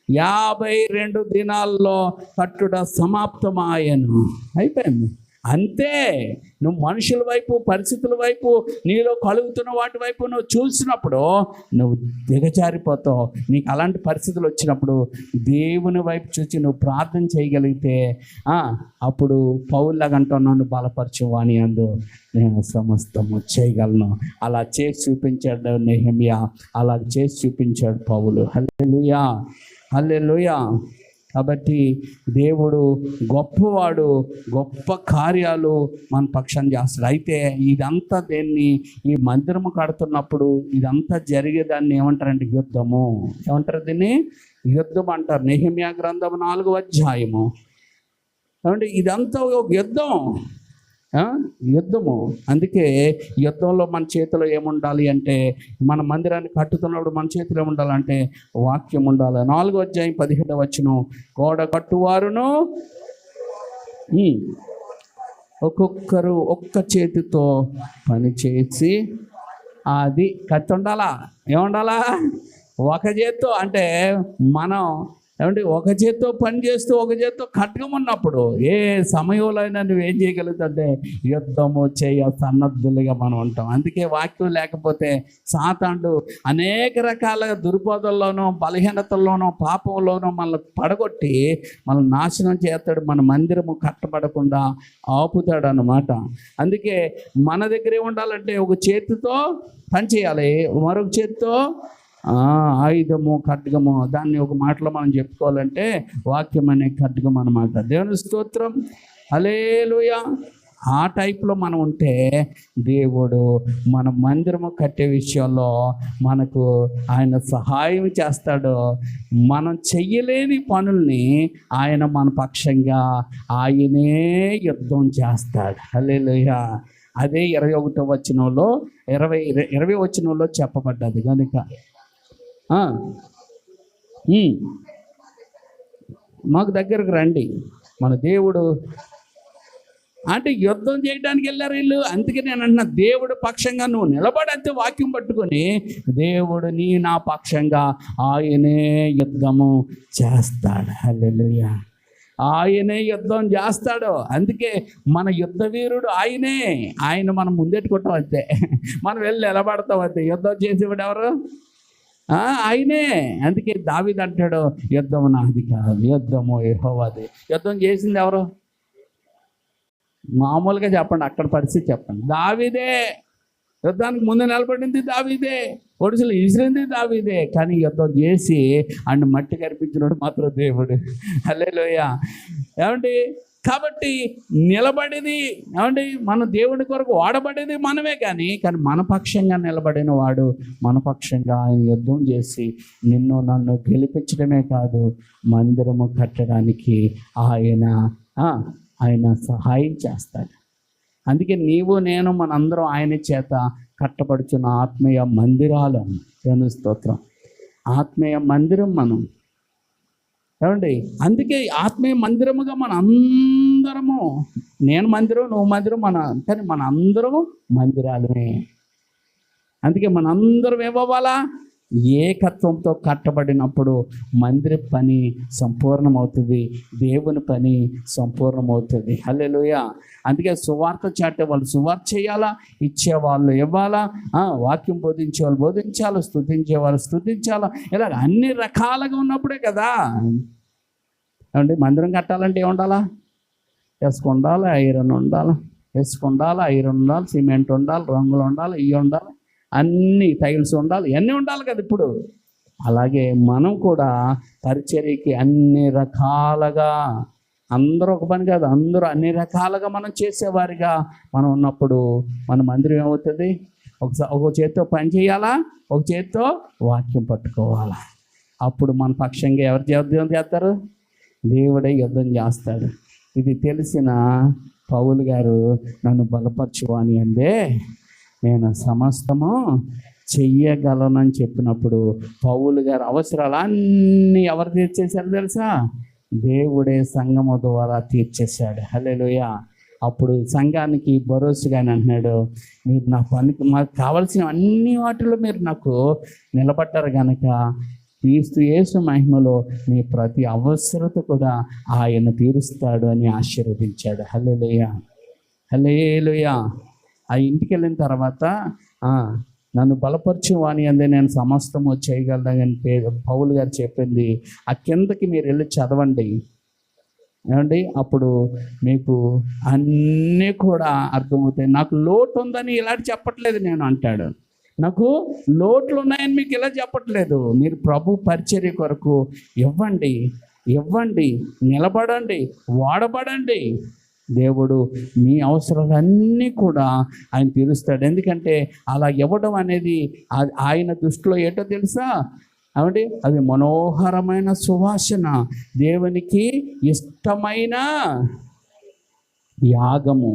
52 దినాల్లో కట్టుట సమాప్తమాయను. అయిపోయింది అంతే. నువ్వు మనుషుల వైపు, పరిస్థితుల వైపు, నీలో కలుగుతున్న వాటి వైపు నువ్వు చూసినప్పుడు నువ్వు దిగజారిపోతావు. నీకు అలాంటి పరిస్థితులు వచ్చినప్పుడు దేవుని వైపు చూసి నువ్వు ప్రార్థన చేయగలిగితే అప్పుడు పౌలులాగా అంటావు, నన్ను బలపరచువాని అందు నేను సమస్తము చేయగలను. అలా చేసి చూపించాడు నెహెమ్యా, అలా చేసి చూపించాడు పౌలు. హల్లెలూయా, హల్లెలూయా. కాబట్టి దేవుడు గొప్పవాడు, గొప్ప కార్యాలు మన పక్షం చేస్తాడు. అయితే ఇదంతా ఈ మందిరము కడుతున్నప్పుడు ఇదంతా జరిగేదాన్ని ఏమంటారంటే యుద్ధము. ఏమంటారు దీన్ని? యుద్ధం అంటారు. నెహెమ్యా గ్రంథం 4వ అధ్యాయము. ఏమంటే ఇదంతా ఒక యుద్ధము. అందుకే యుద్ధంలో మన చేతిలో ఏముండాలి అంటే, మన మందిరాన్ని కట్టుతున్నప్పుడు మన చేతిలో ఏముండాలంటే వాక్యం ఉండాలి. 4వ అధ్యాయం 17వ వచనం, గోడ కట్టువారును ఒక్కొక్కరు ఒక్క చేతితో పని చేసి, అది కత్తి ఉండాలా? ఏముండాలా? ఒక చేత్తో. అంటే మనం ఏమంటే ఒక చేత్తో పని చేస్తూ ఒక చేత్తో ఖడ్గం ఉన్నప్పుడు ఏ సమయంలో అయినా నువ్వేం చేయగలుగుతుంటే యుద్ధము సన్నద్ధులుగా మనం ఉంటాం. అందుకే వాక్యం లేకపోతే సాతానుడు అనేక రకాల దుర్బోధల్లోనూ, బలహీనతల్లోనూ, పాపంలోనూ మనల్ని పడగొట్టి మనల్ని నాశనం చేస్తాడు. మన మందిరము కట్టబడకుండా ఆపుతాడు అన్నమాట. అందుకే మన దగ్గరే ఉండాలంటే ఒక చేతితో పని చేయాలి, మరొక చేతితో ఆయుధము, ఖడ్గము. దాన్ని ఒక మాటలో మనం చెప్పుకోవాలంటే వాక్యం అనే ఖడ్గం అన్నమాట. దేవుని స్తోత్రం, హల్లెలూయా. ఆ టైప్లో మనం ఉంటే దేవుడు మన మందిరము కట్టే విషయంలో మనకు ఆయన సహాయం చేస్తాడు. మనం చెయ్యలేని పనుల్ని ఆయన మన పక్షంగా ఆయనే యుద్ధం చేస్తాడు. హల్లెలూయా. అదే 21వ వచనంలో 20 వచనంలో చెప్పబడ్డది. కనుక మాకు దగ్గరకు రండి. మన దేవుడు అంటే యుద్ధం చేయడానికి వెళ్ళారు వీళ్ళు. అందుకే నేను అంటున్నా, దేవుడు పక్షంగా నువ్వు నిలబడంతే వాక్యం పట్టుకొని, దేవుడు నా పక్షంగా ఆయనే యుద్ధము చేస్తాడు. హల్లెలూయా. ఆయనే యుద్ధం చేస్తాడు. అందుకే మన యుద్ధ వీరుడు ఆయనే. ఆయన మనం ముందెట్టుకుంటాం అంతే, మనం వెళ్ళి నిలబడతాం అంతే. యుద్ధం చేసేవాడు ఎవరు? ఆయనే. అందుకే దావీదు అంటాడు, యుద్ధము నాది కాదు, యుద్ధము యెహోవాదే. యుద్ధం చేసింది ఎవరు? మామూలుగా చెప్పండి, అక్కడ పరిస్థితి చెప్పండి. దావీదే. యుద్ధానికి ముందు నిలబడింది దావీదే, ఒడిసెలు ఇసిరింది దావీదే. కానీ యుద్ధం చేసి అండ్ మట్టి కనిపించినాడు మాత్రం దేవుడు. హల్లెలూయా. ఏమండి? కాబట్టి నిలబడేది ఏమండి, మన దేవుడి కొరకు వాడబడేది మనమే. కానీ మన పక్షంగా నిలబడిన వాడు మన పక్షంగా ఆయన యుద్ధం చేసి నిన్ను నన్ను గెలిపించడమే కాదు, మందిరము కట్టడానికి ఆయన సహాయం చేస్తాడు. అందుకే నీవు నేను మనందరం ఆయన చేత కట్టబడుచున్న ఆత్మీయ మందిరాలు. దేవుని స్తోత్రం. ఆత్మీయ మందిరం మనం. ఏమండి? అందుకే ఆత్మీయ మందిరముగా మన అందరము, నేను మందిరం, నువ్వు మందిరం, కానీ మన అందరము మందిరాలమే. అందుకే మనందరం ఏమవ్వాలా? ఏకత్వంతో కట్టబడినప్పుడు మందిర పని సంపూర్ణమవుతుంది, దేవుని పని సంపూర్ణమవుతుంది. హల్లెలూయా. అందుకే సువార్త చాటే వాళ్ళు సువార్త చేయాలా, ఇచ్చేవాళ్ళు ఇవ్వాలా, వాక్యం బోధించే వాళ్ళు బోధించాలి, స్తుతించే వాళ్ళు స్తుతించాలా. ఇలాగ అన్ని రకాలుగా ఉన్నప్పుడే కదా. ఏమండి? మందిరం కట్టాలంటే ఏముండాలా? ఇసుక ఉండాలి, ఐరన్ ఉండాలి, ఇసుక ఉండాలి, ఐరన్ ఉండాలి, సిమెంట్ ఉండాలి, రంగులు ఉండాలి, ఇవి ఉండాలి, అన్ని టైల్స్ ఉండాలి, ఇవన్నీ ఉండాలి కదా. ఇప్పుడు అలాగే మనం కూడా పరిచర్యకి అన్ని రకాలుగా, అందరూ ఒక పని కాదు, అందరూ అన్ని రకాలుగా మనం చేసేవారిగా మనం ఉన్నప్పుడు మన మందిరం ఏమవుతుంది? ఒక చేత్తో పని చేయాలా, ఒక చేత్తో వాక్యం పట్టుకోవాలా. అప్పుడు మన పక్షంగా ఎవరు యుద్ధం చేస్తారు? దేవుడే యుద్ధం చేస్తాడు. ఇది తెలిసిన పౌలు గారు నన్ను బలపరచు అని అందే, నేను సమస్తము చెయ్యగలనని చెప్పినప్పుడు పౌలు గారు అవసరాలన్నీ ఎవరు తీర్చేశారు తెలుసా? దేవుడే సంఘము ద్వారా తీర్చేశాడు. హల్లెలూయా. అప్పుడు సంఘానికి భరోసాగానే అంటున్నాడు, మీరు నా పనికి మాకు కావాల్సిన అన్ని వాటిలో మీరు నాకు నిలబడ్డారు కనుక క్రీస్తు యేసు మహిమలో మీ ప్రతి అవసరత కూడా ఆయన తీరుస్తాడు అని ఆశీర్వదించాడు. హల్లెలూయా. హల్లెలూయా. ఆ ఇంటికి వెళ్ళిన తర్వాత నన్ను బలపరచు అని అందే నేను సమస్తము చేయగలను పౌలు గారు చెప్పింది. ఆ కిందకి మీరు వెళ్ళి చదవండి. ఏమండి? అప్పుడు మీకు అన్నీ కూడా అర్థమవుతాయి. నాకు లోటు ఉందని ఇలాంటి చెప్పట్లేదు నేను అంటాడు. నాకు లోట్లు ఉన్నాయని మీకు ఇలా చెప్పట్లేదు. మీరు ప్రభు పరిచర్య కొరకు ఇవ్వండి. ఇవ్వండి, నిలబడండి, వాడబడండి. దేవుడు మీ అవసరాలన్నీ కూడా ఆయన తీరుస్తాడు. ఎందుకంటే అలా ఇవ్వడం అనేది ఆయన దృష్టిలో ఏంటో తెలుసా? ఏమండి, అది మనోహరమైన సువాసన, దేవునికి ఇష్టమైన యాగము.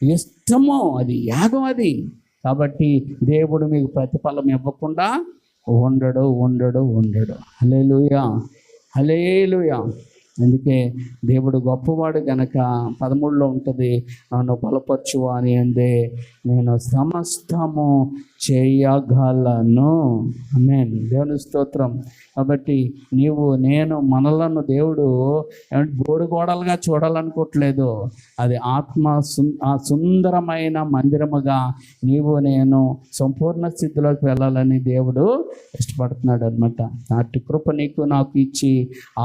ఇష్టము, అది యాగం అది. కాబట్టి దేవుడు మీకు ప్రతిఫలం ఇవ్వకుండా ఉండడు. హల్లెలూయా, హల్లెలూయా. అందుకే దేవుడు గొప్పవాడు గనక 13లో ఉంటుంది, నన్ను బలపరచు అని అందే నేను సమస్తము చేయగలను. ఆమేన్. దేవుని స్తోత్రం. కాబట్టి నేను మనలను దేవుడు గోడుగోడలుగా చూడాలనుకోవట్లేదు. అది సుందరమైన మందిరముగా నేను సంపూర్ణ స్థితిలోకి వెళ్ళాలని దేవుడు ఇష్టపడుతున్నాడు అనమాట. నాటి కృప నీకు నాకు ఇచ్చి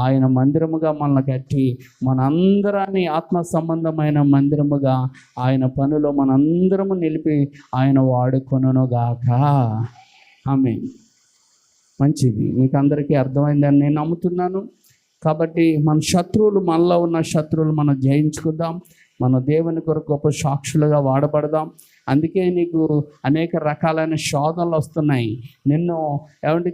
ఆయన మందిరముగా మనల్ని కట్టి మనందరాన్ని ఆత్మ సంబంధమైన మందిరముగా ఆయన పనిలో మనందరము నిలిపి ఆయన వాడుకొనుగాక. ఆమేన్. మంచిది, మీకు అందరికీ అర్థమైందని నేను నమ్ముతున్నాను. కాబట్టి మన శత్రువులు, మనలో ఉన్న శత్రువులు మనం జయించుకుందాం. మన దేవుని కొరకు గొప్ప సాక్షులుగా వాడబడదాం. అందుకే నీకు అనేక రకాలైన శోధనలు వస్తున్నాయి. నిన్ను ఏమంటే